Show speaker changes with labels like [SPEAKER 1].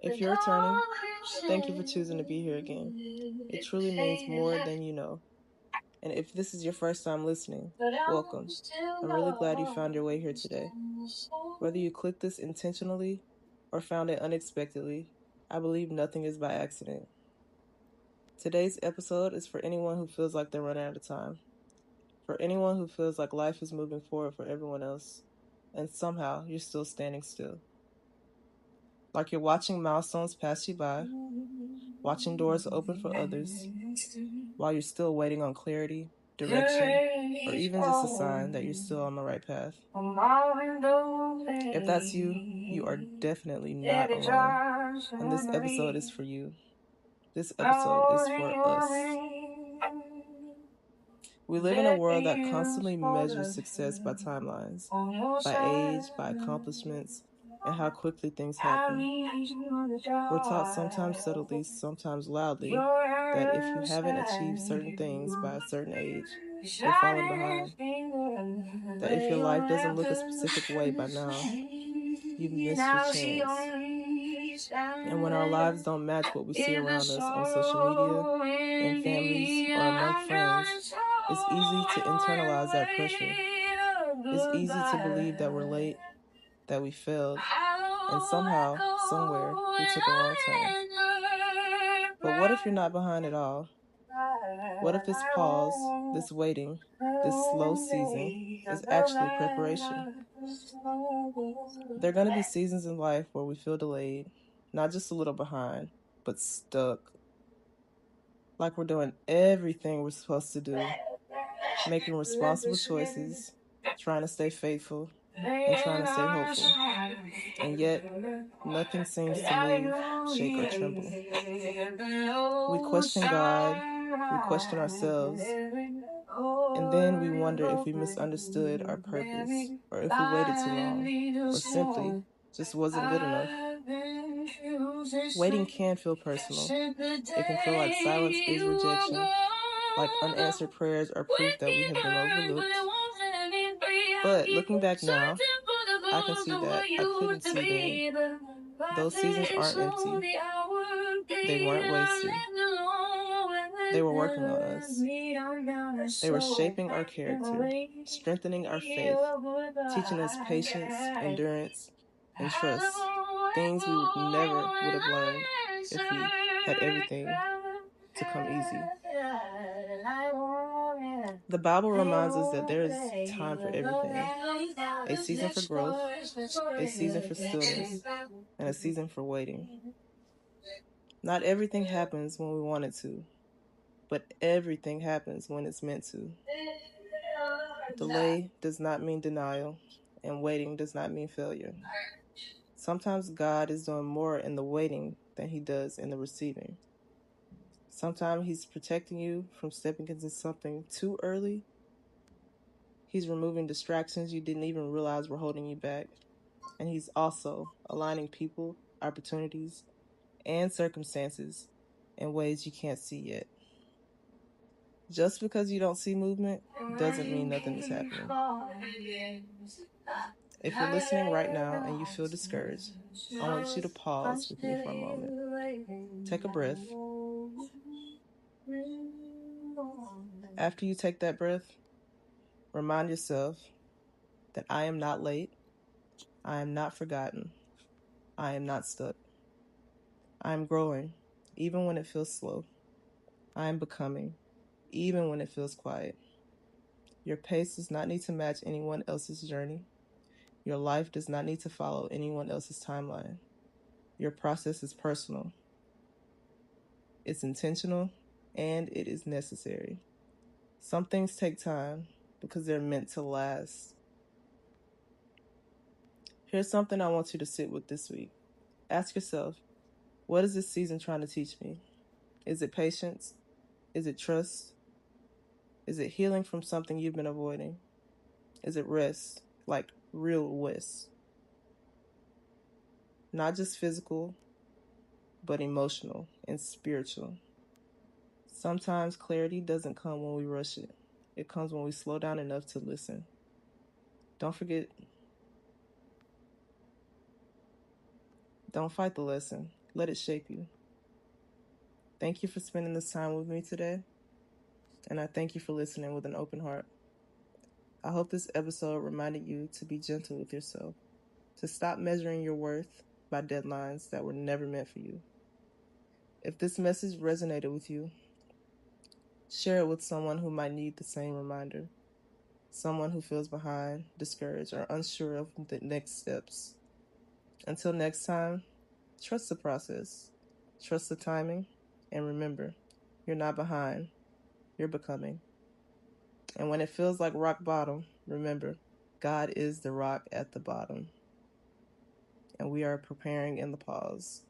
[SPEAKER 1] If you're returning, thank you for choosing to be here again. It truly means more than you know. And if this is your first time listening, welcome. I'm really glad you found your way here today. Whether you clicked this intentionally or found it unexpectedly, I believe nothing is by accident. Today's episode is for anyone who feels like they're running out of time, for anyone who feels like life is moving forward for everyone else, and somehow you're still standing still. Like you're watching milestones pass you by, watching doors open for others, while you're still waiting on clarity, direction, or even just a sign that you're still on the right path. If that's you, you are definitely not alone. And this episode is for you. This episode is for us. We live in a world that constantly measures success by timelines, by age, by accomplishments, and how quickly things happen. We're taught sometimes subtly, sometimes loudly, that if you haven't achieved certain things by a certain age, you're falling behind. That if your life doesn't look a specific way by now, you've missed your chance. And when our lives don't match what we see around us on social media, in families, or among friends, it's easy to internalize that pressure. It's easy to believe that we're late, that we failed, and somehow, somewhere, we took a wrong turn. But what if you're not behind at all? What if this pause, this waiting, this slow season is actually preparation? There are going to be seasons in life where we feel delayed, not just a little behind, but stuck. Like we're doing everything we're supposed to do, making responsible choices, trying to stay faithful, and trying to stay hopeful. And yet, nothing seems to move, shake, or tremble. We question God, we question ourselves, and then we wonder if we misunderstood our purpose, or if we waited too long, or simply just wasn't good enough. Waiting can feel personal. It can feel like silence is rejection, like unanswered prayers are proof that we have been overlooked. But looking back now, I can see that I couldn't see then. Those seasons aren't empty. They weren't wasted. They were working on us. They were shaping our character, strengthening our faith, teaching us patience, endurance, and trust. Things we never would have learned if we had everything to come easy. The Bible reminds us that there is time for everything. A season for growth, a season for stillness, and a season for waiting. Not everything happens when we want it to, but everything happens when it's meant to. Delay does not mean denial, and waiting does not mean failure. Sometimes God is doing more in the waiting than he does in the receiving. Sometimes he's protecting you from stepping into something too early. He's removing distractions you didn't even realize were holding you back. And he's also aligning people, opportunities, and circumstances in ways you can't see yet. Just because you don't see movement doesn't mean nothing is happening. If you're listening right now and you feel discouraged, I want you to pause with me for a moment. Take a breath. After you take that breath, remind yourself that I am not late, I am not forgotten, I am not stuck. I am growing, even when it feels slow. I am becoming, even when it feels quiet. Your pace does not need to match anyone else's journey. Your life does not need to follow anyone else's timeline. Your process is personal. It's intentional, and it is necessary. Some things take time because they're meant to last. Here's something I want you to sit with this week. Ask yourself, what is this season trying to teach me? Is it patience? Is it trust? Is it healing from something you've been avoiding? Is it rest, like real rest? Not just physical, but emotional and spiritual. Sometimes clarity doesn't come when we rush it. It comes when we slow down enough to listen. Don't forget, don't fight the lesson. Let it shape you. Thank you for spending this time with me today, and I thank you for listening with an open heart. I hope this episode reminded you to be gentle with yourself, to stop measuring your worth by deadlines that were never meant for you. If this message resonated with you, share it with someone who might need the same reminder, someone who feels behind, discouraged, or unsure of the next steps. Until next time, trust the process, trust the timing, and remember, you're not behind, you're becoming. And when it feels like rock bottom, remember, God is the rock at the bottom, and we are preparing in the pause.